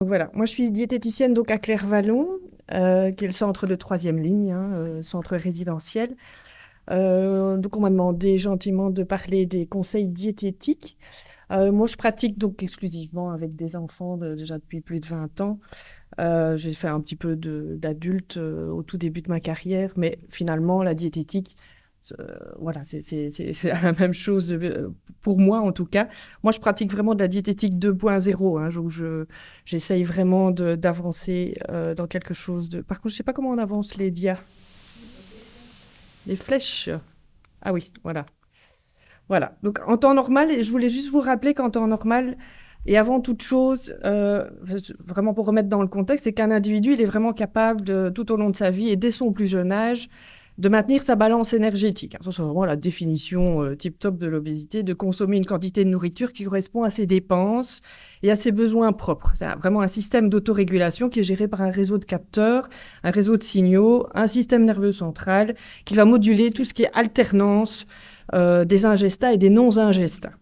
Voilà, moi je suis diététicienne donc à Clairvallon, qui est le centre de troisième ligne, hein, centre résidentiel. Donc on m'a demandé gentiment de parler des conseils diététiques. Moi je pratique donc exclusivement avec des enfants déjà depuis plus de 20 ans. J'ai fait un petit peu d'adulte au tout début de ma carrière, mais finalement la diététique, voilà, c'est la même chose pour moi en tout cas. Moi, je pratique vraiment de la diététique 2.0, hein, donc j'essaye vraiment d'avancer dans quelque chose de... Par contre, je sais pas comment on avance les dias. Les flèches. Ah oui, voilà. Voilà. Donc en temps normal, je voulais juste vous rappeler qu'en temps normal, et avant toute chose, vraiment pour remettre dans le contexte, c'est qu'un individu, il est vraiment capable tout au long de sa vie et dès son plus jeune âge, de maintenir sa balance énergétique. Ça, c'est vraiment la définition tip-top de l'obésité, de consommer une quantité de nourriture qui correspond à ses dépenses et à ses besoins propres. C'est vraiment un système d'autorégulation qui est géré par un réseau de capteurs, un réseau de signaux, un système nerveux central qui va moduler tout ce qui est alternance des ingestats et des non-ingestats.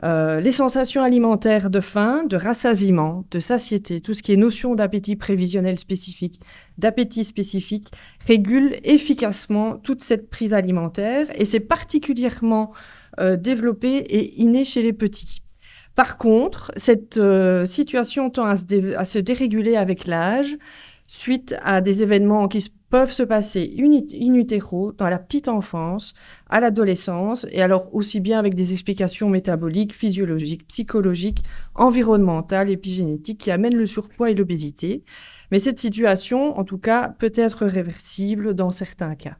Les sensations alimentaires de faim, de rassasiement, de satiété, tout ce qui est notion d'appétit prévisionnel spécifique, d'appétit spécifique, régule efficacement toute cette prise alimentaire et c'est particulièrement développé et inné chez les petits. Par contre, cette situation tend à se déréguler avec l'âge suite à des événements qui peuvent se passer in utero dans la petite enfance, à l'adolescence, et alors aussi bien avec des explications métaboliques, physiologiques, psychologiques, environnementales, épigénétiques qui amènent le surpoids et l'obésité. Mais cette situation, en tout cas, peut être réversible dans certains cas.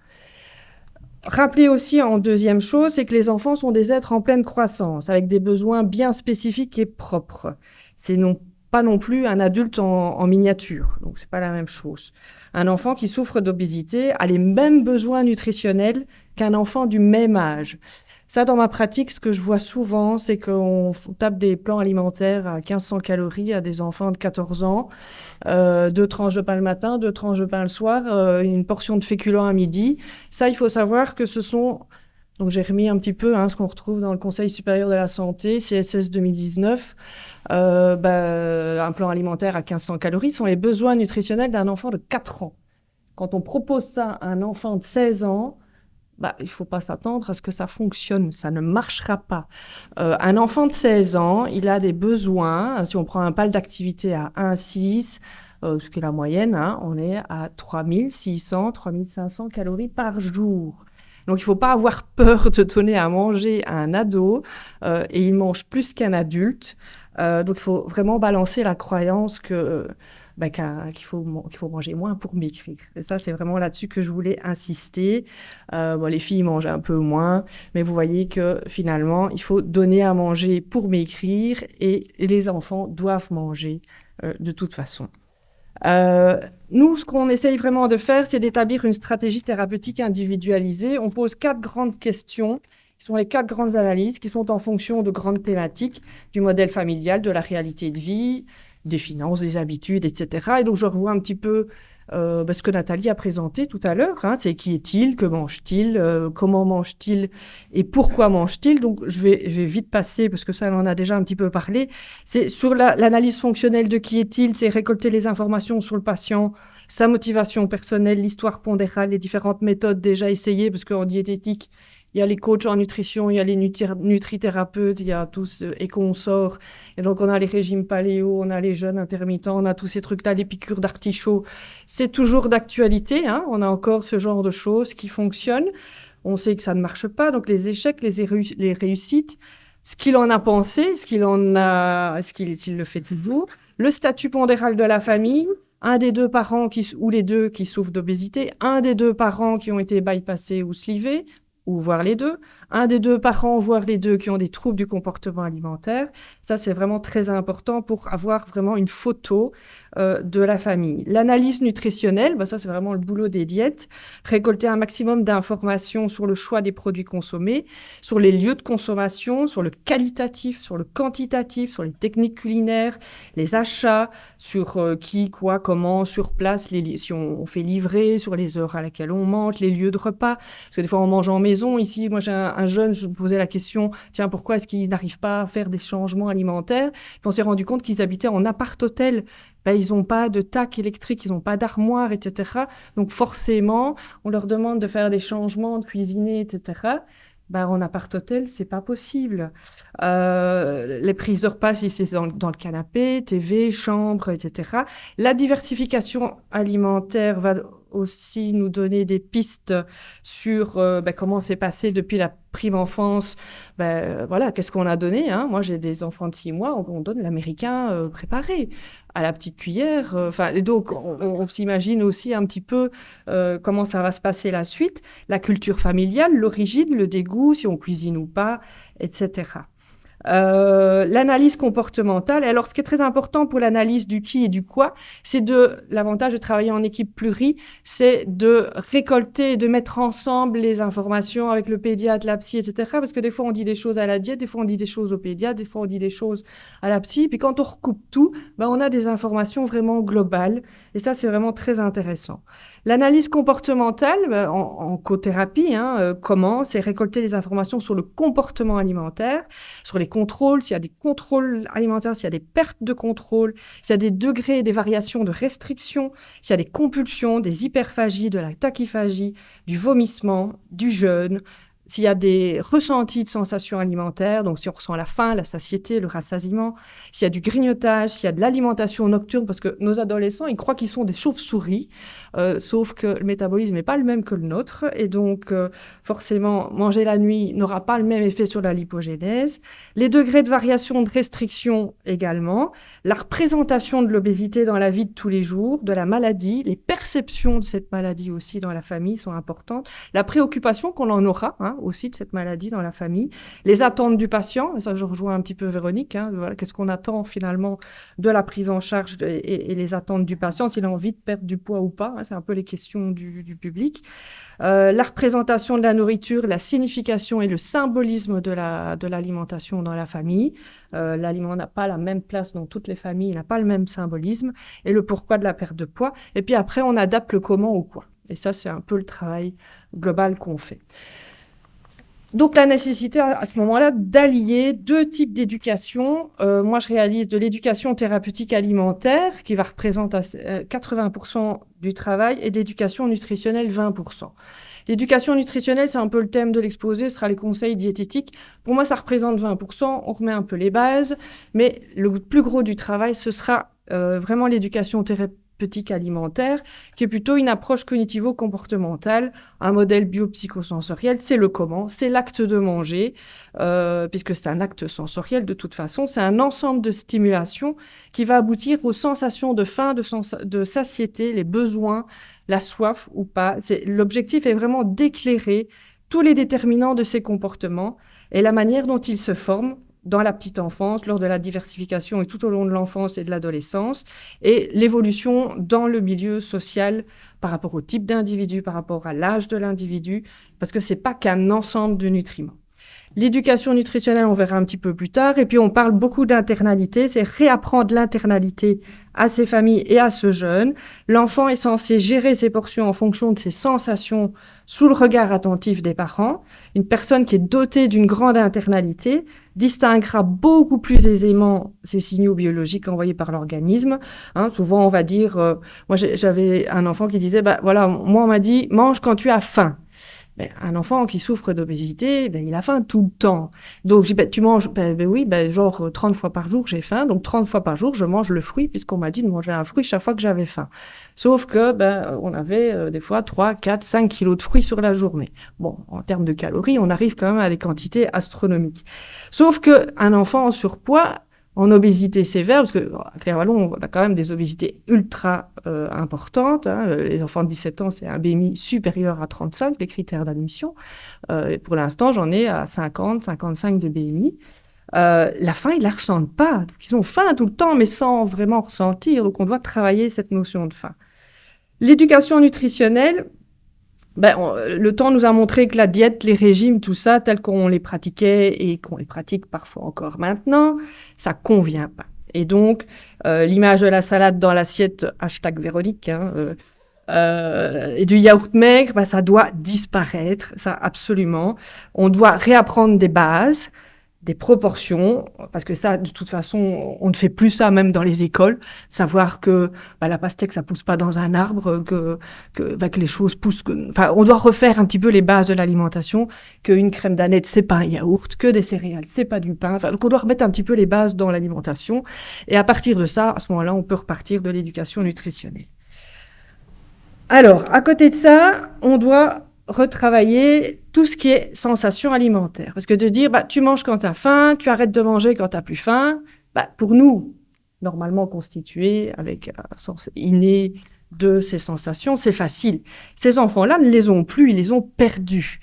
Rappelez aussi en deuxième chose, c'est que les enfants sont des êtres en pleine croissance, avec des besoins bien spécifiques et propres. C'est pas non plus un adulte en miniature, donc c'est pas la même chose. Un enfant qui souffre d'obésité a les mêmes besoins nutritionnels qu'un enfant du même âge. Ça, dans ma pratique, ce que je vois souvent, c'est qu'on tape des plans alimentaires à 1500 calories à des enfants de 14 ans, 2 tranches de pain le matin, 2 tranches de pain le soir, une portion de féculents à midi. Ça, il faut savoir que ce sont... Donc j'ai remis un petit peu ce qu'on retrouve dans le Conseil supérieur de la santé, CSS 2019. Un plan alimentaire à 1500 calories sont les besoins nutritionnels d'un enfant de 4 ans. Quand on propose ça à un enfant de 16 ans, il ne faut pas s'attendre à ce que ça fonctionne, ça ne marchera pas. Un enfant de 16 ans, il a des besoins, si on prend un PAL d'activité à 1,6, ce qui est la moyenne, on est à 3600, 3500 calories par jour. Donc, il ne faut pas avoir peur de donner à manger à un ado, et il mange plus qu'un adulte. Donc, il faut vraiment balancer la croyance qu'il faut manger moins pour maigrir. Et ça, c'est vraiment là-dessus que je voulais insister. Les filles mangent un peu moins, mais vous voyez que finalement, il faut donner à manger pour maigrir et les enfants doivent manger de toute façon. Nous, ce qu'on essaye vraiment de faire, c'est d'établir une stratégie thérapeutique individualisée. On pose 4 grandes questions, qui sont les 4 grandes analyses, qui sont en fonction de grandes thématiques, du modèle familial, de la réalité de vie, des finances, des habitudes, etc. Et donc, je revois un petit peu ce que Nathalie a présenté tout à l'heure. C'est qui est-il, que mange-t-il, comment mange-t-il et pourquoi mange-t-il. Donc, je vais vite passer, parce que ça, on en a déjà un petit peu parlé. C'est sur l'analyse fonctionnelle de qui est-il, c'est récolter les informations sur le patient, sa motivation personnelle, l'histoire pondérale, les différentes méthodes déjà essayées, parce qu'en diététique, il y a les coachs en nutrition, il y a les nutrithérapeutes, il y a tous et consorts. Et donc, on a les régimes paléo, on a les jeûnes intermittents, on a tous ces trucs-là, les piqûres d'artichaut. C'est toujours d'actualité, on a encore ce genre de choses qui fonctionnent. On sait que ça ne marche pas, donc les échecs, les réussites, ce qu'il en a pensé, s'il le fait toujours, le statut pondéral de la famille, un des 2 parents ou les 2 qui souffrent d'obésité, un des 2 parents qui ont été bypassés ou slivés, ou voire les 2, un des 2 parents, voire les 2 qui ont des troubles du comportement alimentaire. Ça, c'est vraiment très important pour avoir vraiment une photo de la famille. L'analyse nutritionnelle, ça, c'est vraiment le boulot des diètes. Récolter un maximum d'informations sur le choix des produits consommés, sur les lieux de consommation, sur le qualitatif, sur le quantitatif, sur les techniques culinaires, les achats, sur qui, quoi, comment, sur place, si on fait livrer, sur les heures à laquelle on mange, les lieux de repas. Parce que des fois, on mange en maison, maison. Ici, moi, j'ai un jeune, je me posais la question, tiens, pourquoi est-ce qu'ils n'arrivent pas à faire des changements alimentaires? Puis on s'est rendu compte qu'ils habitaient en appart-hôtel. Ben, ils n'ont pas de tac électrique, ils n'ont pas d'armoire, etc. Donc forcément, on leur demande de faire des changements, de cuisiner, etc. Ben, en appart-hôtel, c'est pas possible. Les prises de repas, si c'est dans le canapé, TV, chambre, etc. La diversification alimentaire va aussi nous donner des pistes sur comment c'est passé depuis la prime enfance. Voilà, qu'est-ce qu'on a donné, hein? Moi, j'ai des enfants de 6 mois, on donne l'américain préparé à la petite cuillère. Et donc, on s'imagine aussi un petit peu comment ça va se passer la suite, la culture familiale, l'origine, le dégoût, si on cuisine ou pas, etc. L'analyse comportementale. Et alors, ce qui est très important pour l'analyse du qui et du quoi, c'est l'avantage de travailler en équipe plurie, c'est de récolter et de mettre ensemble les informations avec le pédiatre, la psy, etc. Parce que des fois, on dit des choses à la diète, des fois, on dit des choses au pédiatre, des fois, on dit des choses à la psy. Puis quand on recoupe tout, on a des informations vraiment globales. Et ça, c'est vraiment très intéressant. L'analyse comportementale, en cothérapie, comment? C'est récolter des informations sur le comportement alimentaire, sur les contrôles, s'il y a des contrôles alimentaires, s'il y a des pertes de contrôle, s'il y a des degrés, des variations de restriction, s'il y a des compulsions, des hyperphagies, de la tachyphagie, du vomissement, du jeûne, s'il y a des ressentis de sensations alimentaires, donc si on ressent la faim, la satiété, le rassasiement, s'il y a du grignotage, s'il y a de l'alimentation nocturne, parce que nos adolescents, ils croient qu'ils sont des chauves-souris, sauf que le métabolisme n'est pas le même que le nôtre, et donc forcément, manger la nuit n'aura pas le même effet sur la lipogénèse. Les degrés de variation de restriction également, la représentation de l'obésité dans la vie de tous les jours, de la maladie, les perceptions de cette maladie aussi dans la famille sont importantes, la préoccupation qu'on en aura, aussi de cette maladie dans la famille, les attentes du patient, et ça je rejoins un petit peu Véronique, voilà, qu'est-ce qu'on attend finalement de la prise en charge et les attentes du patient, s'il a envie de perdre du poids ou pas, c'est un peu les questions du public. La représentation de la nourriture, la signification et le symbolisme de l'alimentation dans la famille. L'aliment n'a pas la même place dans toutes les familles, il n'a pas le même symbolisme, et le pourquoi de la perte de poids. Et puis après, on adapte le comment au quoi. Et ça, c'est un peu le travail global qu'on fait. Donc, la nécessité à ce moment-là d'allier 2 types d'éducation. Moi, je réalise de l'éducation thérapeutique alimentaire qui va représenter 80% du travail et de l'éducation nutritionnelle 20%. L'éducation nutritionnelle, c'est un peu le thème de l'exposé, ce sera les conseils diététiques. Pour moi, ça représente 20%, on remet un peu les bases, mais le plus gros du travail, ce sera vraiment l'éducation thérapeutique alimentaire, qui est plutôt une approche cognitivo-comportementale, un modèle biopsychosensoriel, c'est le comment, c'est l'acte de manger, puisque c'est un acte sensoriel de toute façon, c'est un ensemble de stimulations qui va aboutir aux sensations de faim, de satiété, les besoins, la soif ou pas. L'objectif est vraiment d'éclairer tous les déterminants de ces comportements et la manière dont ils se forment dans la petite enfance, lors de la diversification et tout au long de l'enfance et de l'adolescence, et l'évolution dans le milieu social par rapport au type d'individu, par rapport à l'âge de l'individu, parce que c'est pas qu'un ensemble de nutriments. L'éducation nutritionnelle, on verra un petit peu plus tard. Et puis, on parle beaucoup d'internalité. C'est réapprendre l'internalité à ces familles et à ce jeune. L'enfant est censé gérer ses portions en fonction de ses sensations sous le regard attentif des parents. Une personne qui est dotée d'une grande internalité distinguera beaucoup plus aisément ces signaux biologiques envoyés par l'organisme. Souvent, on va dire... moi, j'avais un enfant qui disait, voilà, moi, on m'a dit, mange quand tu as faim. Un enfant qui souffre d'obésité, il a faim tout le temps. Donc, je dis, tu manges, oui, genre 30 fois par jour, j'ai faim. Donc, 30 fois par jour, je mange le fruit, puisqu'on m'a dit de manger un fruit chaque fois que j'avais faim. Sauf que, on avait des fois 3, 4, 5 kilos de fruits sur la journée. Bon, en termes de calories, on arrive quand même à des quantités astronomiques. Sauf qu'un enfant en surpoids, en obésité sévère, parce qu'à Claire-Vallon, on a quand même des obésités ultra importantes. Les enfants de 17 ans, c'est un BMI supérieur à 35, les critères d'admission. Et pour l'instant, j'en ai à 50, 55 de BMI. La faim, ils la ressentent pas. Donc, ils ont faim tout le temps, mais sans vraiment ressentir. Donc, on doit travailler cette notion de faim. L'éducation nutritionnelle, le temps nous a montré que la diète, les régimes, tout ça, tels qu'on les pratiquait et qu'on les pratique parfois encore maintenant, ça convient pas. Et donc, l'image de la salade dans l'assiette, #Véronique, et du yaourt maigre, bah, ça doit disparaître, ça absolument. On doit réapprendre des bases, des proportions, parce que ça, de toute façon, on ne fait plus ça même dans les écoles. Savoir que bah, la pastèque, ça pousse pas dans un arbre, que les choses poussent. Enfin, on doit refaire un petit peu les bases de l'alimentation, qu'une crème d'aneth, c'est pas un yaourt, que des céréales, c'est pas du pain. Enfin, donc on doit remettre un petit peu les bases dans l'alimentation. Et à partir de ça, à ce moment-là, on peut repartir de l'éducation nutritionnelle. Alors, à côté de ça, on doit retravailler tout ce qui est sensation alimentaire. Parce que de dire, bah, tu manges quand tu as faim, tu arrêtes de manger quand tu n'as plus faim, bah, pour nous, normalement constitués avec un sens inné de ces sensations, c'est facile. Ces enfants-là ne les ont plus, ils les ont perdues.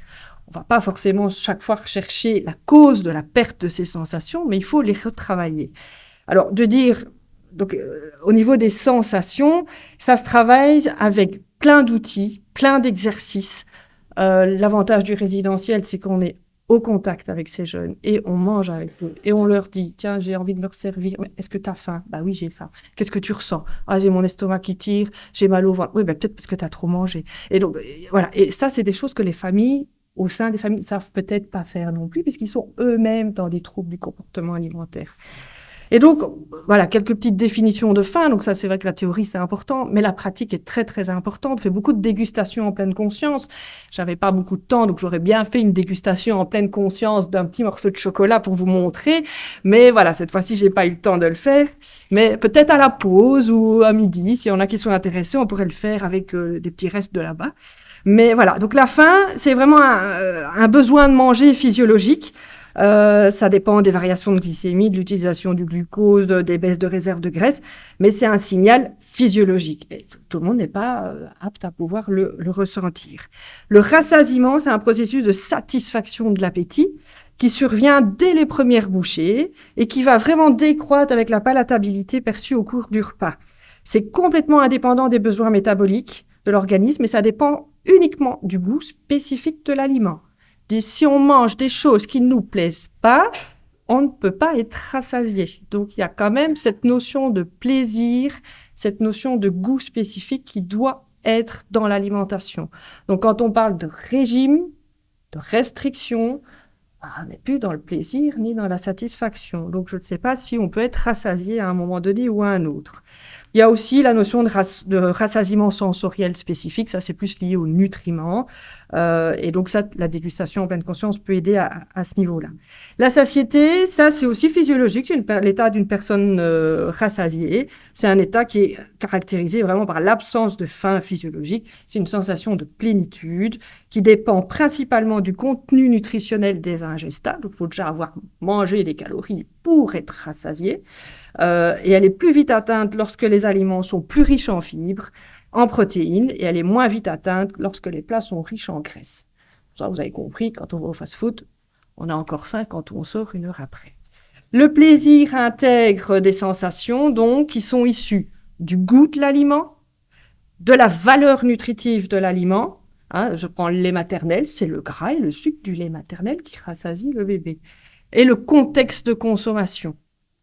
On ne va pas forcément chaque fois rechercher la cause de la perte de ces sensations, mais il faut les retravailler. Alors, de dire, donc, au niveau des sensations, ça se travaille avec plein d'outils, plein d'exercices. L'avantage du résidentiel, c'est qu'on est au contact avec ces jeunes et on mange avec eux. Et on leur dit, tiens, j'ai envie de me servir. Est-ce que tu as faim? Bah oui, j'ai faim. Qu'est-ce que tu ressens? Ah, j'ai mon estomac qui tire, j'ai mal au ventre. Oui, bah, peut-être parce que tu as trop mangé. Et donc, voilà. Et ça, c'est des choses que les familles, au sein des familles, ne savent peut-être pas faire non plus, puisqu'ils sont eux-mêmes dans des troubles du comportement alimentaire. Et donc, voilà, quelques petites définitions de faim. Donc ça, c'est vrai que la théorie, c'est important, mais la pratique est très, très importante. On fait beaucoup de dégustations en pleine conscience. J'avais pas beaucoup de temps, donc j'aurais bien fait une dégustation en pleine conscience d'un petit morceau de chocolat pour vous montrer. Mais voilà, cette fois-ci, j'ai pas eu le temps de le faire. Mais peut-être à la pause ou à midi, s'il y en a qui sont intéressés, on pourrait le faire avec des petits restes de là-bas. Mais voilà, donc la faim, c'est vraiment un besoin de manger physiologique. Ça dépend des variations de glycémie, de l'utilisation du glucose, des baisses de réserve de graisse, mais c'est un signal physiologique. Et tout le monde n'est pas apte à pouvoir le ressentir. Le rassasiement, c'est un processus de satisfaction de l'appétit qui survient dès les premières bouchées et qui va vraiment décroître avec la palatabilité perçue au cours du repas. C'est complètement indépendant des besoins métaboliques de l'organisme et ça dépend uniquement du goût spécifique de l'aliment. Si on mange des choses qui ne nous plaisent pas, on ne peut pas être rassasié. Donc, il y a quand même cette notion de plaisir, cette notion de goût spécifique qui doit être dans l'alimentation. Donc, quand on parle de régime, de restriction, on n'est plus dans le plaisir ni dans la satisfaction. Donc, je ne sais pas si on peut être rassasié à un moment donné ou à un autre. Il y a aussi la notion de rassasiement sensoriel spécifique, ça c'est plus lié aux nutriments, et donc ça, la dégustation en pleine conscience peut aider à ce niveau-là. La satiété, ça c'est aussi physiologique, c'est l'état d'une personne rassasiée, c'est un état qui est caractérisé vraiment par l'absence de faim physiologique, c'est une sensation de plénitude qui dépend principalement du contenu nutritionnel des ingestats, donc il faut déjà avoir mangé des calories pour être rassasié. Et elle est plus vite atteinte lorsque les aliments sont plus riches en fibres, en protéines, et elle est moins vite atteinte lorsque les plats sont riches en graisse. Ça, vous avez compris, quand on va au fast-food, on a encore faim quand on sort une heure après. Le plaisir intègre des sensations, donc, qui sont issues du goût de l'aliment, de la valeur nutritive de l'aliment. Je prends le lait maternel, c'est le gras et le sucre du lait maternel qui rassasie le bébé. Et le contexte de consommation.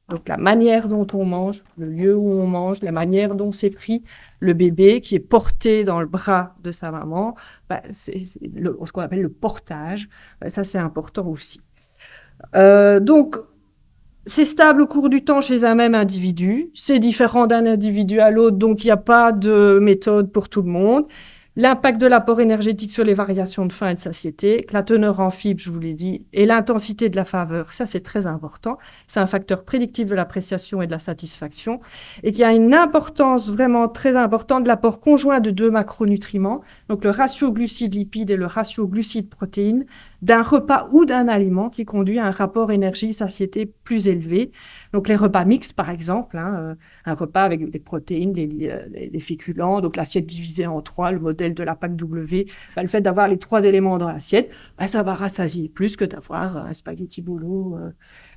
Donc, la manière dont on mange, le lieu où on mange, la manière dont c'est pris, le bébé qui est porté dans le bras de sa maman, c'est ce qu'on appelle le portage. Ça, c'est important aussi. Donc, c'est stable au cours du temps chez un même individu. C'est différent d'un individu à l'autre, donc il n'y a pas de méthode pour tout le monde. L'impact de l'apport énergétique sur les variations de faim et de satiété, la teneur en fibres, je vous l'ai dit, et l'intensité de la faveur, ça c'est très important. C'est un facteur prédictif de l'appréciation et de la satisfaction, et qu'il y a une importance vraiment très importante de l'apport conjoint de 2 macronutriments, donc le ratio glucides-lipides et le ratio glucides-protéines, d'un repas ou d'un aliment qui conduit à un rapport énergie-satiété plus élevé. Donc les repas mixtes, par exemple, un repas avec des protéines, les féculents, donc l'assiette divisée en 3, le modèle de la PAC-W, le fait d'avoir les 3 éléments dans l'assiette, ça va rassasier plus que d'avoir un spaghetti bolo,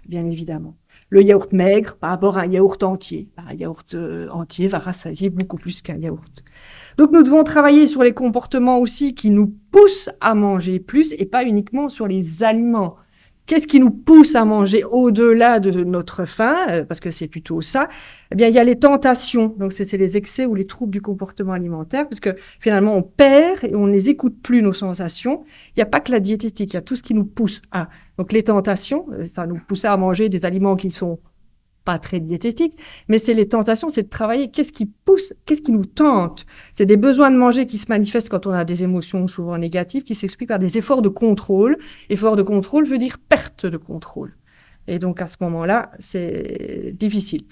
bien évidemment. Le yaourt maigre par rapport à un yaourt entier. Un yaourt entier va rassasier beaucoup plus qu'un yaourt. Donc nous devons travailler sur les comportements aussi qui nous poussent à manger plus et pas uniquement sur les aliments Qu'est-ce qui nous pousse à manger au-delà de notre faim, parce que c'est plutôt ça. Eh bien, il y a les tentations. Donc, c'est les excès ou les troubles du comportement alimentaire, parce que finalement, on perd et on ne les écoute plus, nos sensations. Il n'y a pas que la diététique, il y a tout ce qui nous pousse à. Donc, les tentations, ça nous pousse à manger des aliments qui sont pas très diététique, mais c'est les tentations, c'est de travailler qu'est-ce qui pousse, qu'est-ce qui nous tente. C'est des besoins de manger qui se manifestent quand on a des émotions souvent négatives, qui s'expliquent par des efforts de contrôle. Effort de contrôle veut dire perte de contrôle. Et donc, à ce moment-là, c'est difficile.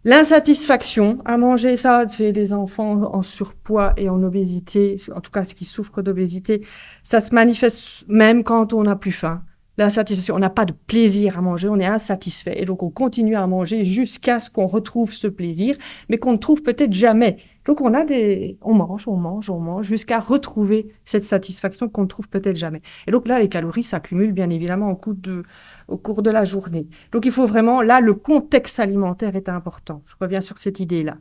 L'insatisfaction à manger, ça, c'est les enfants en surpoids et en obésité, en tout cas, ceux qui souffrent d'obésité, ça se manifeste même quand on n'a plus faim. L'insatisfaction, on n'a pas de plaisir à manger, on est insatisfait. Et donc, on continue à manger jusqu'à ce qu'on retrouve ce plaisir, mais qu'on ne trouve peut-être jamais. Donc, on mange, jusqu'à retrouver cette satisfaction qu'on ne trouve peut-être jamais. Et donc là, les calories s'accumulent, bien évidemment, au cours de la journée. Donc, il faut vraiment, là, le contexte alimentaire est important. Je reviens sur cette idée-là.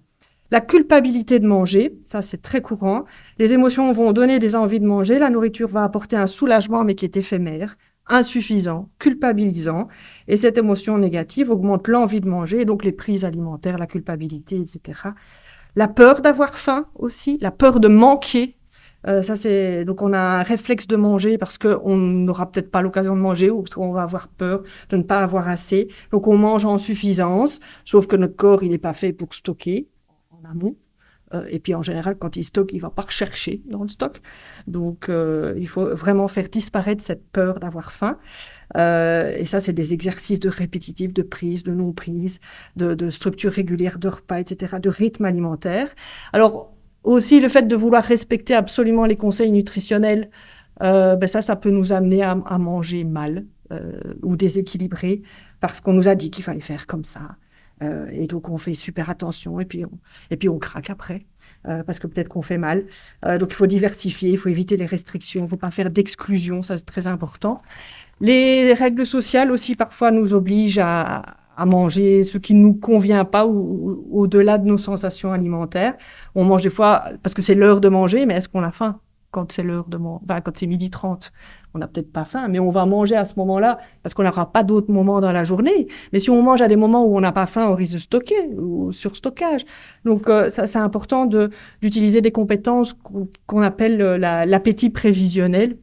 La culpabilité de manger, ça c'est très courant. Les émotions vont donner des envies de manger, la nourriture va apporter un soulagement, mais qui est éphémère, insuffisant, culpabilisant, et cette émotion négative augmente l'envie de manger, et donc les prises alimentaires, la culpabilité, etc. La peur d'avoir faim aussi, la peur de manquer. Donc on a un réflexe de manger parce qu'on n'aura peut-être pas l'occasion de manger ou parce qu'on va avoir peur de ne pas avoir assez. Donc on mange en suffisance, sauf que notre corps, il n'est pas fait pour stocker en amont. Et puis en général, quand il stocke, il ne va pas rechercher dans le stock. Donc il faut vraiment faire disparaître cette peur d'avoir faim. Et ça, c'est des exercices de répétitifs, de prise, de non-prise, de structure régulière de repas, etc., de rythme alimentaire. Alors, aussi, le fait de vouloir respecter absolument les conseils nutritionnels, ça peut nous amener à manger mal ou déséquilibré parce qu'on nous a dit qu'il fallait faire comme ça. Et donc, on fait super attention et puis on craque après parce que peut-être qu'on fait mal. Donc, il faut diversifier, il faut éviter les restrictions, il ne faut pas faire d'exclusion, ça c'est très important. Les règles sociales aussi parfois nous obligent à manger ce qui ne nous convient pas ou au-delà de nos sensations alimentaires. On mange des fois parce que c'est l'heure de manger, mais est-ce qu'on a faim quand c'est l'heure de manger? Enfin, quand c'est 12h30, on n'a peut-être pas faim, mais on va manger à ce moment-là parce qu'on n'aura pas d'autres moments dans la journée. Mais si on mange à des moments où on n'a pas faim, on risque de stocker ou surstockage. Donc, ça, c'est important d'utiliser des compétences qu'on appelle l'appétit prévisionnel.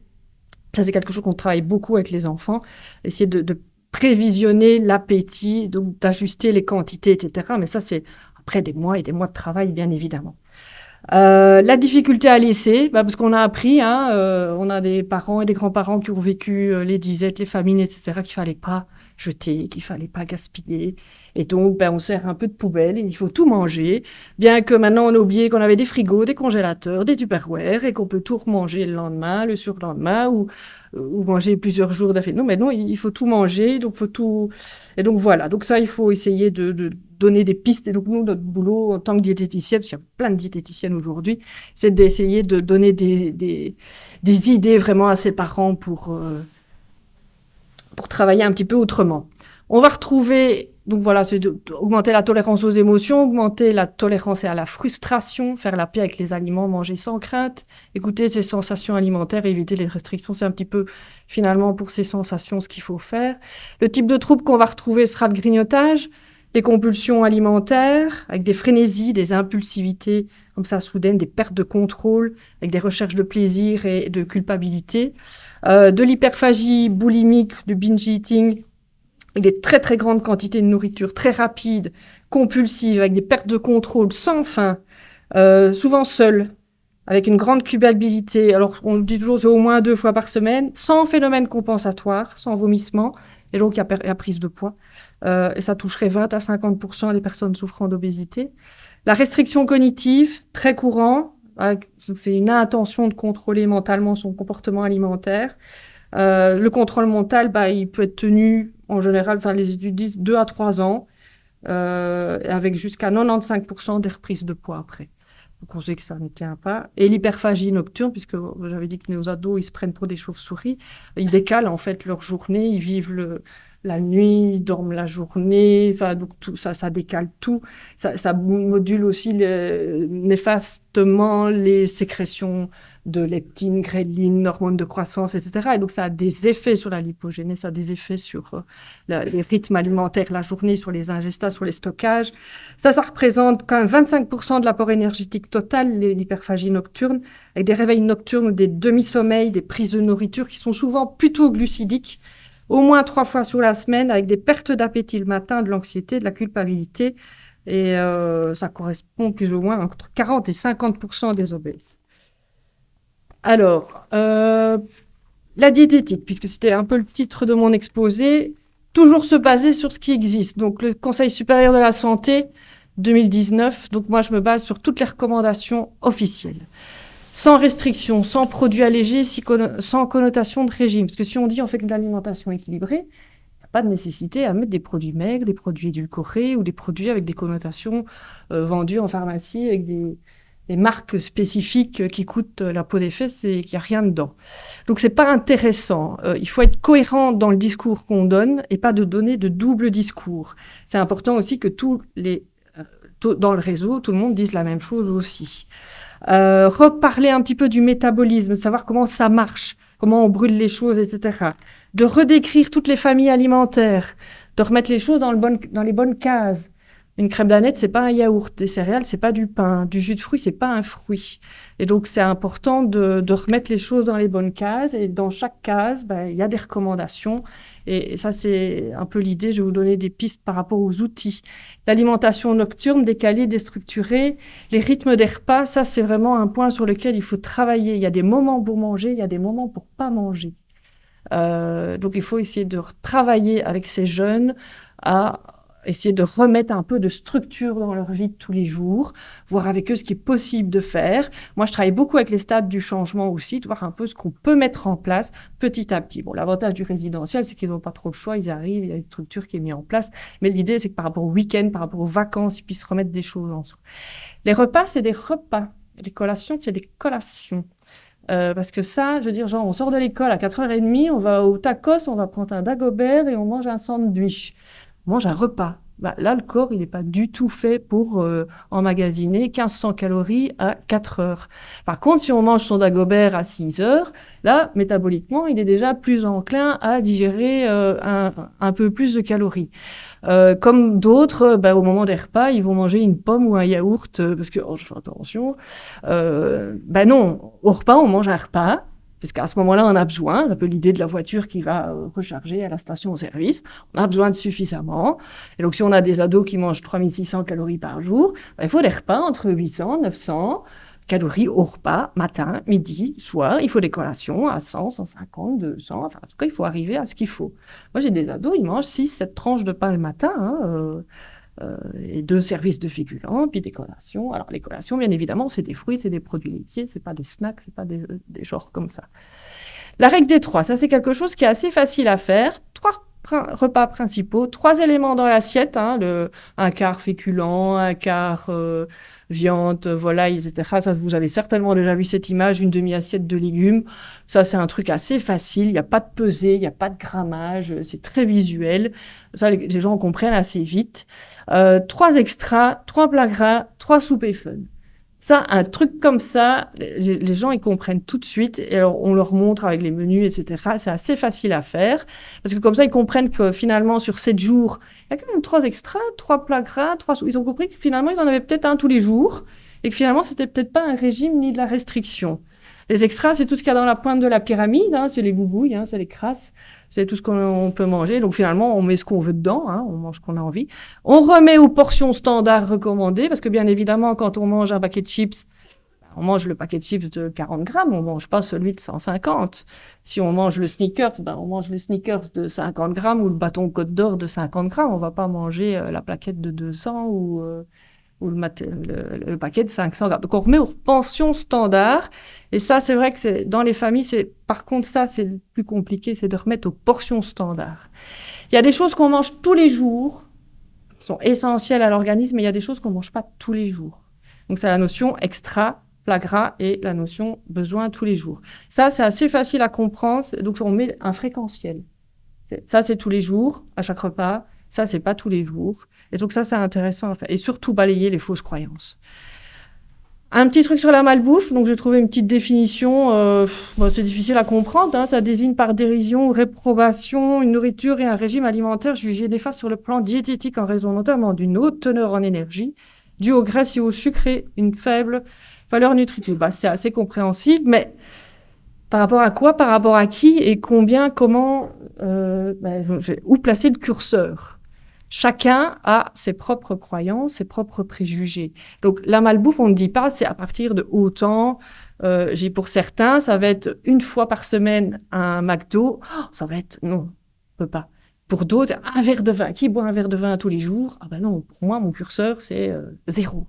Ça, c'est quelque chose qu'on travaille beaucoup avec les enfants, essayer de prévisionner l'appétit, donc d'ajuster les quantités, etc. Mais ça, c'est après des mois et des mois de travail, bien évidemment. La difficulté à laisser, parce qu'on a appris, on a des parents et des grands-parents qui ont vécu les disettes, les famines, etc., qu'il fallait pas jeter, qu'il fallait pas gaspiller. Et donc, on sert un peu de poubelle et il faut tout manger. Bien que maintenant, on a oublié qu'on avait des frigos, des congélateurs, des Tupperware et qu'on peut tout remanger le lendemain, le surlendemain ou manger plusieurs jours d'affilée. Non, mais non, il faut tout manger, donc faut tout. Et donc voilà. Donc ça, il faut essayer de donner des pistes. Et donc nous, notre boulot en tant que diététicienne, parce qu'il y a plein de diététiciennes aujourd'hui, c'est d'essayer de donner des idées vraiment à ses parents pour travailler un petit peu autrement. On va retrouver, donc voilà, c'est augmenter la tolérance aux émotions, augmenter la tolérance à la frustration, faire la paix avec les aliments, manger sans crainte, écouter ses sensations alimentaires, éviter les restrictions, c'est un petit peu finalement pour ces sensations ce qu'il faut faire. Le type de trouble qu'on va retrouver sera le grignotage, les compulsions alimentaires, avec des frénésies, des impulsivités comme ça soudaines, des pertes de contrôle, avec des recherches de plaisir et de culpabilité, de l'hyperphagie boulimique, du binge eating, avec des très très grandes quantités de nourriture, très rapides, compulsives, avec des pertes de contrôle sans fin, souvent seul, avec une grande culpabilité. Alors on dit toujours c'est au moins 2 fois par semaine, sans phénomène compensatoire, sans vomissement, et donc il y a prise de poids. Et ça toucherait 20 à 50% des personnes souffrant d'obésité. La restriction cognitive, très courant, c'est une intention de contrôler mentalement son comportement alimentaire. Le contrôle mental, il peut être tenu en général, les études disent 2 à 3 ans, avec jusqu'à 95% des reprises de poids après. Donc on sait que ça ne tient pas. Et l'hyperphagie nocturne, puisque j'avais dit que nos ados, ils se prennent pour des chauves-souris, ils décalent en fait leur journée, ils vivent la nuit, ils dorment la journée, donc tout ça décale tout. Ça module aussi néfastement les sécrétions de leptine, ghrelin, hormones de croissance, etc. Et donc, ça a des effets sur la lipogénèse, ça a des effets sur les rythmes alimentaires la journée, sur les ingestats, sur les stockages. Ça représente quand même 25% de l'apport énergétique total, l'hyperphagie nocturne, avec des réveils nocturnes, des demi-sommeils, des prises de nourriture qui sont souvent plutôt glucidiques, au moins 3 fois sur la semaine, avec des pertes d'appétit le matin, de l'anxiété, de la culpabilité. Et ça correspond plus ou moins entre 40 et 50% des obèses. Alors, la diététique, puisque c'était un peu le titre de mon exposé, toujours se baser sur ce qui existe. Donc, le Conseil supérieur de la santé, 2019. Donc, moi, je me base sur toutes les recommandations officielles. Sans restriction, sans produits allégés, sans connotation de régime. Parce que si on dit on fait de l'alimentation équilibrée, il n'y a pas de nécessité à mettre des produits maigres, des produits édulcorés ou des produits avec des connotations vendus en pharmacie avec des marques spécifiques qui coûtent la peau des fesses et qu'il n'y a rien dedans. Donc, c'est pas intéressant. Il faut être cohérent dans le discours qu'on donne et pas de donner de double discours. C'est important aussi que dans le réseau, tout le monde dise la même chose aussi. Reparler un petit peu du métabolisme, de savoir comment ça marche, comment on brûle les choses, etc. De redécrire toutes les familles alimentaires, de remettre les choses dans les bonnes cases. Une crème d'aneth, c'est pas un yaourt. Des céréales, c'est pas du pain. Du jus de fruits, c'est pas un fruit. Et donc, c'est important de remettre les choses dans les bonnes cases. Et dans chaque case, il y a des recommandations. Et ça, c'est un peu l'idée. Je vais vous donner des pistes par rapport aux outils. L'alimentation nocturne, décalée, déstructurée, les rythmes des repas, ça, c'est vraiment un point sur lequel il faut travailler. Il y a des moments pour manger, il y a des moments pour pas manger. Donc, il faut essayer de travailler avec ces jeunes à essayer de remettre un peu de structure dans leur vie de tous les jours, voir avec eux ce qui est possible de faire. Moi, je travaille beaucoup avec les stades du changement aussi, de voir un peu ce qu'on peut mettre en place petit à petit. Bon, l'avantage du résidentiel, c'est qu'ils n'ont pas trop le choix, ils arrivent, il y a une structure qui est mise en place. Mais l'idée, c'est que par rapport au week-end, par rapport aux vacances, ils puissent remettre des choses en soi. Les repas, c'est des repas. Les collations, c'est des collations. Parce que ça, je veux dire, genre, on sort de l'école à 4h30, on va au tacos, on va prendre un dagobert et on mange un sandwich. On mange un repas. Là, le corps, il n'est pas du tout fait pour emmagasiner 1500 calories à 4 heures. Par contre, si on mange son dagobert à 6 heures, là, métaboliquement, il est déjà plus enclin à digérer un peu plus de calories. Comme d'autres, au moment des repas, ils vont manger une pomme ou un yaourt, parce que, je fais attention. Non, au repas, on mange un repas. Parce qu'à ce moment-là, on a besoin, un peu l'idée de la voiture qui va recharger à la station-service, on a besoin de suffisamment. Et donc, si on a des ados qui mangent 3600 calories par jour, il faut des repas entre 800, 900 calories au repas, matin, midi, soir. Il faut des collations à 100, 150, 200. Enfin, en tout cas, il faut arriver à ce qu'il faut. Moi, j'ai des ados, ils mangent 6, 7 tranches de pain le matin, et 2 services de féculents, puis des collations. Alors, les collations, bien évidemment, c'est des fruits, c'est des produits laitiers, c'est pas des snacks, c'est pas des genres comme ça. La règle des 3, ça, c'est quelque chose qui est assez facile à faire. 3 repas principaux, 3 éléments dans l'assiette, un quart féculent, un quart viande, volaille, etc. Ça, vous avez certainement déjà vu cette image, une demi-assiette de légumes. Ça, c'est un truc assez facile. Il n'y a pas de pesée, il n'y a pas de grammage. C'est très visuel. Ça, les gens comprennent assez vite. 3 extras, 3 plats gras, 3 soupes et fun. Ça, un truc comme ça, les gens, ils comprennent tout de suite. Et alors, on leur montre avec les menus, etc. C'est assez facile à faire. Parce que comme ça, ils comprennent que finalement, sur 7 jours, il y a quand même 3 extras, 3 plats gras, 3 soupes. Ils ont compris que finalement, ils en avaient peut-être un tous les jours. Et que finalement, c'était peut-être pas un régime ni de la restriction. Les extras, c'est tout ce qu'il y a dans la pointe de la pyramide. C'est les gougouilles, c'est les crasses. C'est tout ce qu'on peut manger. Donc finalement, on met ce qu'on veut dedans. On mange ce qu'on a envie. On remet aux portions standards recommandées. Parce que bien évidemment, quand on mange un paquet de chips, on mange le paquet de chips de 40 grammes. On mange pas celui de 150. Si on mange le Snickers, on mange le Snickers de 50 grammes ou le bâton Côte d'Or de 50 grammes. On va pas manger la plaquette de 200 ou le paquet de 500 grammes. Donc, on remet aux pensions standards. Et ça, c'est vrai que dans les familles, par contre, ça, c'est le plus compliqué, c'est de remettre aux portions standards. Il y a des choses qu'on mange tous les jours, qui sont essentielles à l'organisme, mais il y a des choses qu'on ne mange pas tous les jours. Donc, c'est la notion extra, plat gras et la notion besoin tous les jours. Ça, c'est assez facile à comprendre. Donc, on met un fréquentiel. Ça, c'est tous les jours, à chaque repas. Ça, c'est pas tous les jours. Et donc ça, c'est intéressant à faire. Et surtout, balayer les fausses croyances. Un petit truc sur la malbouffe, donc j'ai trouvé une petite définition, c'est difficile à comprendre, hein, ça désigne par dérision ou réprobation une nourriture et un régime alimentaire jugés néfastes sur le plan diététique en raison notamment d'une haute teneur en énergie, due aux graisses et aux sucres et une faible valeur nutritive. C'est assez compréhensible, mais par rapport à quoi, par rapport à qui et combien, comment, où placer le curseur? Chacun a ses propres croyances, ses propres préjugés. Donc, la malbouffe, on ne dit pas, c'est à partir de autant. Pour certains, ça va être une fois par semaine un McDo. Oh, ça va être, non, on peut pas. Pour d'autres, un verre de vin. Qui boit un verre de vin tous les jours? Ah ben non, pour moi, mon curseur, c'est 0.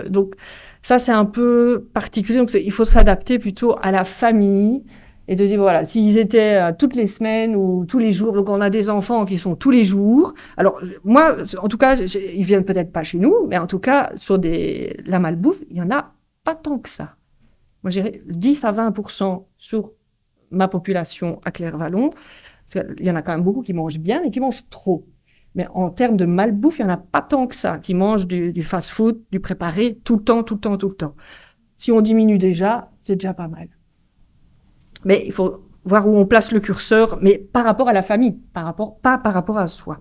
Donc, ça, c'est un peu particulier. Donc, il faut s'adapter plutôt à la famille et de dire, voilà, s'ils étaient toutes les semaines ou tous les jours, donc on a des enfants qui sont tous les jours. Alors, moi, en tout cas, ils viennent peut-être pas chez nous, mais en tout cas, sur la malbouffe, il y en a pas tant que ça. Moi, je dirais 10 à 20% sur ma population à Claire-Vallon, parce qu'il y en a quand même beaucoup qui mangent bien, mais qui mangent trop. Mais en termes de malbouffe, il n'y en a pas tant que ça, qui mangent du fast-food, du préparé, tout le temps, tout le temps, tout le temps. Si on diminue déjà, c'est déjà pas mal. Mais il faut voir où on place le curseur, mais par rapport à la famille, pas par rapport à soi.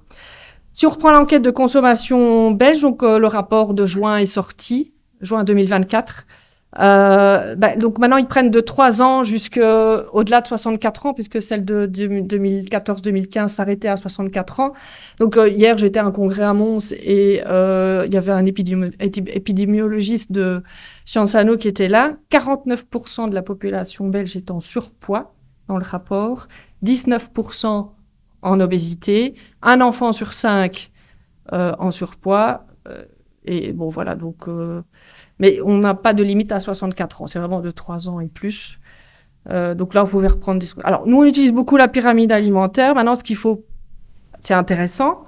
Si on reprend l'enquête de consommation belge, donc le rapport de juin est sorti, juin 2024. Donc maintenant, ils prennent de 3 ans jusqu'au-delà de 64 ans, puisque celle de 2014-2015 s'arrêtait à 64 ans. Donc hier, j'étais à un congrès à Mons et il y avait un épidémiologiste de Sciences Anno qui était là. 49% de la population belge est en surpoids dans le rapport, 19% en obésité, un enfant sur 5 en surpoids. Et bon, voilà, donc... Mais on n'a pas de limite à 64 ans, c'est vraiment de 3 ans et plus. Donc là, vous pouvez reprendre des... Alors, nous, on utilise beaucoup la pyramide alimentaire. Maintenant, ce qu'il faut, c'est intéressant,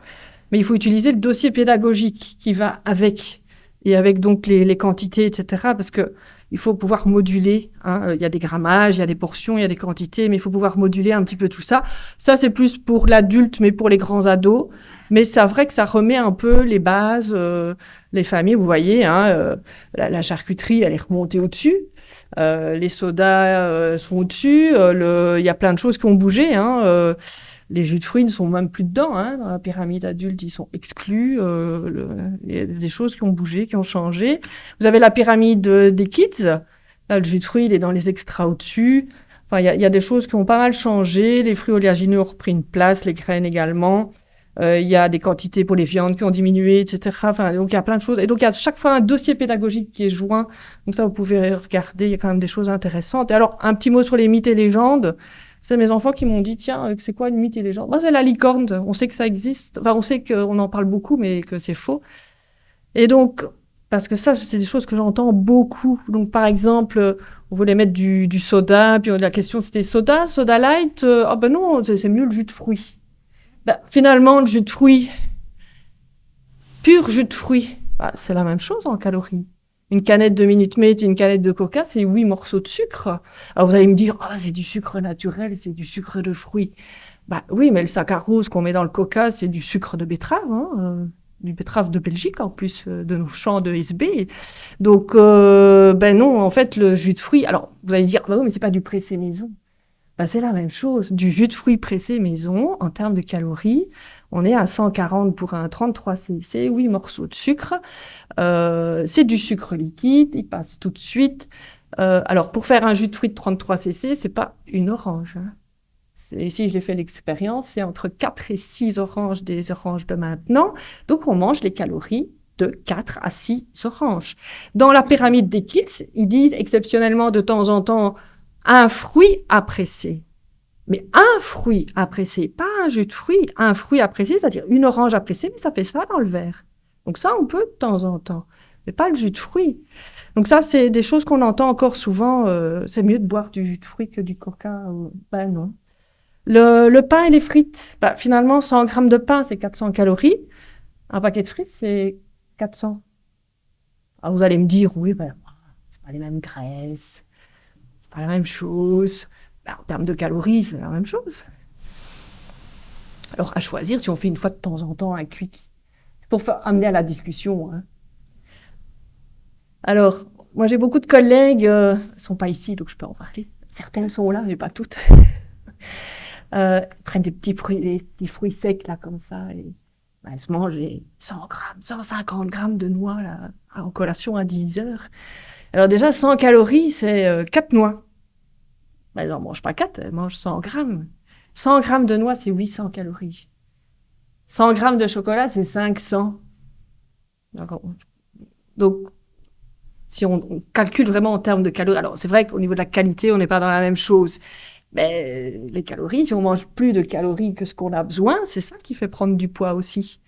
mais il faut utiliser le dossier pédagogique qui va avec, et avec donc les quantités, etc., parce que il faut pouvoir moduler. Hein. Il y a des grammages, il y a des portions, il y a des quantités, mais il faut pouvoir moduler un petit peu tout ça. Ça, c'est plus pour l'adulte, mais pour les grands ados. Mais c'est vrai que ça remet un peu les bases, les familles, vous voyez, hein, la charcuterie, elle est remontée au-dessus. Les sodas sont au-dessus. Il y a plein de choses qui ont bougé. Hein, les jus de fruits ne sont même plus dedans. Hein, dans la pyramide adulte, ils sont exclus. Il y a des choses qui ont bougé, qui ont changé. Vous avez la pyramide des kids. Là, le jus de fruits, il est dans les extras au-dessus. Enfin, il y a des choses qui ont pas mal changé. Les fruits oléagineux ont repris une place, les graines également. Il y a des quantités pour les viandes qui ont diminué, etc. Enfin, donc, il y a plein de choses. Et donc, il y a chaque fois un dossier pédagogique qui est joint. Donc ça, vous pouvez regarder. Il y a quand même des choses intéressantes. Et alors, un petit mot sur les mythes et légendes. C'est mes enfants qui m'ont dit, tiens, c'est quoi une mythe et légende? C'est la licorne. On sait que ça existe. Enfin, on sait qu'on en parle beaucoup, mais que c'est faux. Et donc, parce que ça, c'est des choses que j'entends beaucoup. Donc, par exemple, on voulait mettre du soda, puis la question, c'était soda light. Ah ben non, c'est mieux le jus de fruits. Finalement, le jus de fruits, pur jus de fruits, c'est la même chose en calories. Une canette de Minute Maid et une canette de Coca, c'est 8 morceaux de sucre. Alors vous allez me dire, c'est du sucre naturel, c'est du sucre de fruits. Oui, mais le saccharose qu'on met dans le Coca, c'est du sucre de betterave, hein, du betterave de Belgique en plus de nos champs de SB. Donc, non, en fait, le jus de fruits. Alors vous allez dire, oui, mais c'est pas du pressé maison. C'est la même chose. Du jus de fruits pressé maison, en termes de calories, on est à 140 pour un 33 cc, 8 morceaux de sucre. C'est du sucre liquide, il passe tout de suite. Alors, pour faire un jus de fruits de 33 cc, c'est pas une orange. Hein. Ici, j'ai fait l'expérience, c'est entre 4 et 6 oranges des oranges de maintenant. Donc, on mange les calories de 4 à 6 oranges. Dans la pyramide des kits, ils disent exceptionnellement de temps en temps un fruit à presser. Mais un fruit à presser, pas un jus de fruits, un fruit à presser, c'est-à-dire une orange à presser, mais ça fait ça dans le verre. Donc ça, on peut de temps en temps, mais pas le jus de fruits. Donc ça, c'est des choses qu'on entend encore souvent. C'est mieux de boire du jus de fruits que du coca. Non. Le pain et les frites, finalement, 100 grammes de pain, c'est 400 calories. Un paquet de frites, c'est 400. Alors vous allez me dire, oui, c'est pas les mêmes graisses. C'est pas la même chose. En termes de calories, c'est la même chose. Alors, à choisir si on fait une fois de temps en temps un quick. Pour amener à la discussion. Hein. Alors, moi j'ai beaucoup de collègues, elles sont pas ici, donc je peux en parler. Certaines sont là, mais pas toutes. Ils prennent des petits fruits secs, là, comme ça, et elles se mangent 100 grammes, 150 grammes de noix, là, en collation à 10 heures. Alors déjà, 100 calories, c'est 4 noix. Elles n'en mangent pas 4, elles mangent 100 grammes. 100 grammes de noix, c'est 800 calories. 100 grammes de chocolat, c'est 500. Donc, si on calcule vraiment en termes de calories, alors c'est vrai qu'au niveau de la qualité, on n'est pas dans la même chose. Mais les calories, si on mange plus de calories que ce qu'on a besoin, c'est ça qui fait prendre du poids aussi.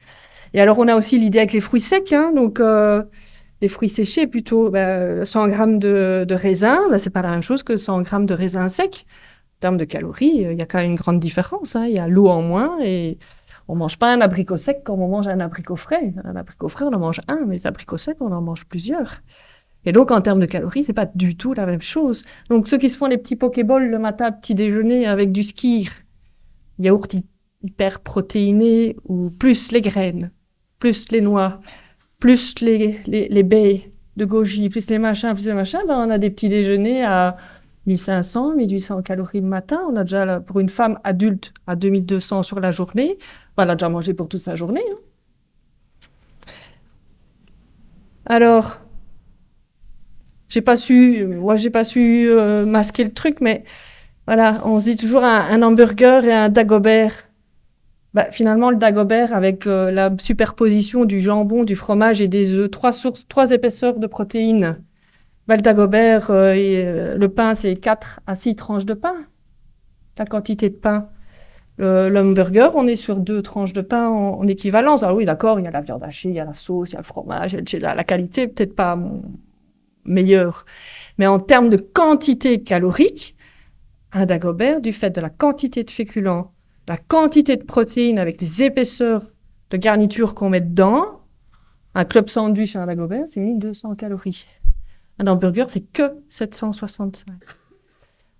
Et alors, on a aussi l'idée avec les fruits secs, hein, donc les fruits séchés plutôt. 100 grammes de raisin, c'est pas la même chose que 100 grammes de raisin sec. En termes de calories, il y a quand même une grande différence. Hein. Il y a l'eau en moins et on mange pas un abricot sec comme on mange un abricot frais. Un abricot frais, on en mange un, mais les abricots secs, on en mange plusieurs. Et donc, en termes de calories, c'est pas du tout la même chose. Donc, ceux qui se font les petits pokéballs le matin, petit déjeuner avec du skyr, yaourt hyper protéiné, ou plus les graines, plus les noix, plus les baies de goji, plus les machins, on a des petits déjeuners à 1500, 1800 calories le matin. On a déjà, là, pour une femme adulte, à 2200 sur la journée. Elle a déjà mangé pour toute sa journée. Hein. Alors, j'ai pas su masquer le truc, mais voilà, on se dit toujours un hamburger et un Dagobert. Finalement, le Dagobert, avec la superposition du jambon, du fromage et des œufs, trois épaisseurs de protéines. Le Dagobert, le pain, c'est 4 à 6 tranches de pain, la quantité de pain. L'hamburger, on est sur 2 tranches de pain en équivalence. Alors oui, d'accord, il y a la viande hachée, il y a la sauce, il y a le fromage, il y a le cheddar. La qualité, peut-être pas meilleure. Mais en termes de quantité calorique, un Dagobert, du fait de la quantité de féculents, la quantité de protéines avec les épaisseurs de garniture qu'on met dedans, un club sandwich à un Dagobert, c'est 1200 calories. Un hamburger, c'est que 765.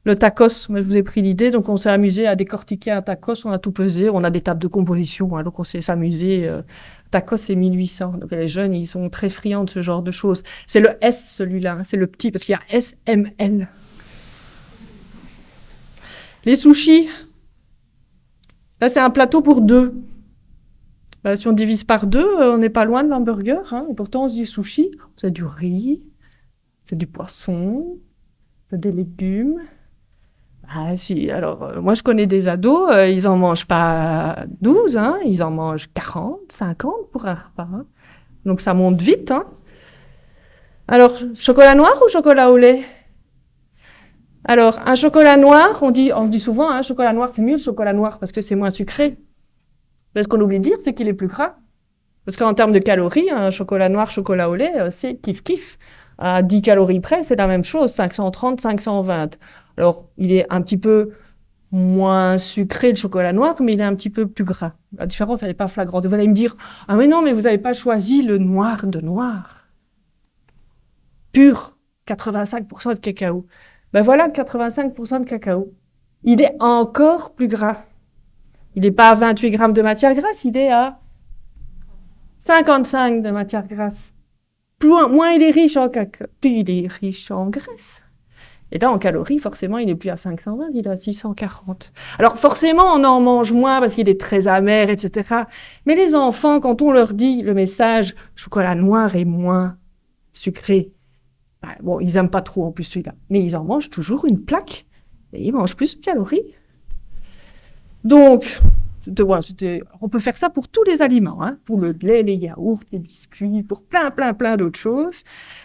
Le tacos, moi je vous ai pris l'idée, donc on s'est amusé à décortiquer un tacos, on a tout pesé, on a des tables de composition, hein, donc on s'est amusé. Tacos, c'est 1800. Donc les jeunes, ils sont très friands de ce genre de choses. C'est le S, celui-là, hein, c'est le petit, parce qu'il y a S, M, L. Les sushis, là c'est un plateau pour 2. Si on divise par 2, on n'est pas loin de l'hamburger, hein, et pourtant on se dit sushi, c'est du riz, c'est du poisson, c'est des légumes. Si, alors moi je connais des ados, ils en mangent pas 12, hein, ils en mangent 40, 50 pour un repas. Hein. Donc ça monte vite. Hein. Alors, chocolat noir ou chocolat au lait? Alors, un chocolat noir, on dit souvent, hein, chocolat noir c'est mieux le chocolat noir parce que c'est moins sucré. Mais ce qu'on oublie de dire, c'est qu'il est plus gras. Parce qu'en termes de calories, un chocolat noir, chocolat au lait, c'est kiff-kiff. À 10 calories près, c'est la même chose, 530, 520. Alors, il est un petit peu moins sucré, le chocolat noir, mais il est un petit peu plus gras. La différence, elle n'est pas flagrante. Vous allez me dire, ah mais non, mais vous n'avez pas choisi le noir de noir. Pur, 85% de cacao. Voilà, 85% de cacao. Il est encore plus gras. Il n'est pas à 28 grammes de matière grasse, il est à 55 de matière grasse. Moins il est riche en cacao, plus il est riche en graisse. Et là, en calories, forcément, il n'est plus à 520, il est à 640. Alors, forcément, on en mange moins parce qu'il est très amer, etc. Mais les enfants, quand on leur dit le message « chocolat noir est moins sucré », ils n'aiment pas trop en plus celui-là. Mais ils en mangent toujours une plaque et ils mangent plus de calories. Donc, on peut faire ça pour tous les aliments, hein, pour le lait, les yaourts, les biscuits, pour plein d'autres choses.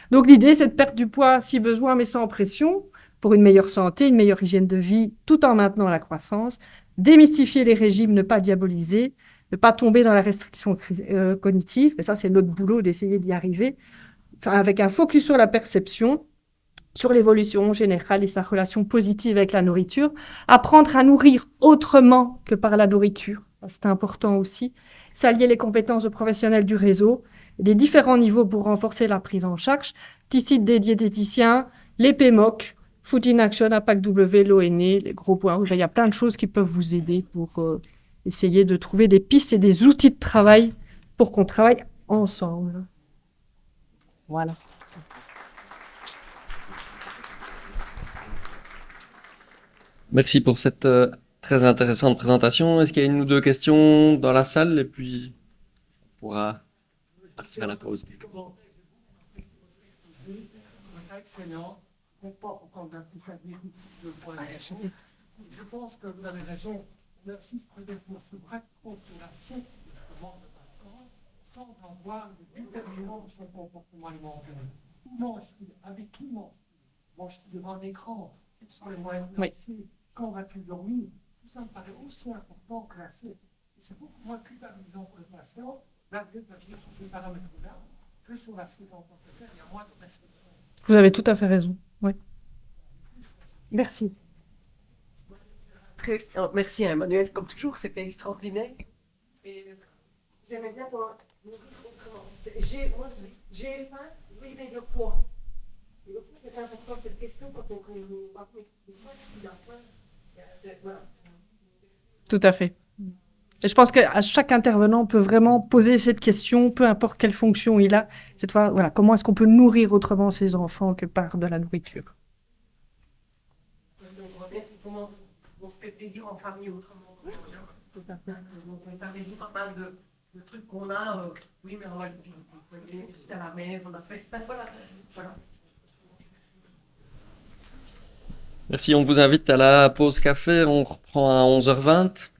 Donc l'idée, c'est de perdre du poids si besoin, mais sans pression, pour une meilleure santé, une meilleure hygiène de vie, tout en maintenant la croissance, démystifier les régimes, ne pas diaboliser, ne pas tomber dans la restriction cognitive, mais ça c'est notre boulot d'essayer d'y arriver, avec un focus sur la perception, sur l'évolution générale et sa relation positive avec la nourriture, apprendre à nourrir autrement que par la nourriture, c'est important aussi, s'allier les compétences de professionnels du réseau, des différents niveaux pour renforcer la prise en charge, petit site des diététiciens, les PMOC, Food in Action, Impact W, l'ONE, les gros points rouges, il y a plein de choses qui peuvent vous aider pour essayer de trouver des pistes et des outils de travail pour qu'on travaille ensemble. Voilà. Merci pour cette très intéressante présentation. Est-ce qu'il y a une ou deux questions dans la salle et puis on pourra partir à la pause. Excellent. Je pense que vous avez raison. L'exercice peut-être se braque sur la manque de passeport sans avoir le déterminant de son comportement alimentaire. Où mange-t-il? Avec qui mange-t-il? Mange-t-il devant un écran? Quels sont les moyens de lancer? Quand va-t-il dormir? Tout ça me paraît aussi important que l'assiette. Et c'est beaucoup moins culpabilisant pour le patient d'agir sur ces paramètres-là que sur l'assiette en tant que tel. Il y a moins de restrictions. Vous avez tout à fait raison. Oui. Merci. Merci Emmanuel, comme toujours, c'était extraordinaire. Et j'aimais bien voir j'ai faim, oui, mais de quoi? Et donc, c'est important cette question quand on ne pas qu'il a faim. Voilà. Tout à fait. Et je pense qu'à chaque intervenant peut vraiment poser cette question, peu importe quelle fonction il a, cette fois, voilà, comment est-ce qu'on peut nourrir autrement ses enfants que par de la nourriture. Donc, on revient, c'est comment on se fait plaisir en famille autrement. Donc, ça résout pas mal de trucs qu'on a. Oui, mais on va le visiter à la mer, on a fait. Voilà. Merci, on vous invite à la pause café. On reprend à 11h20.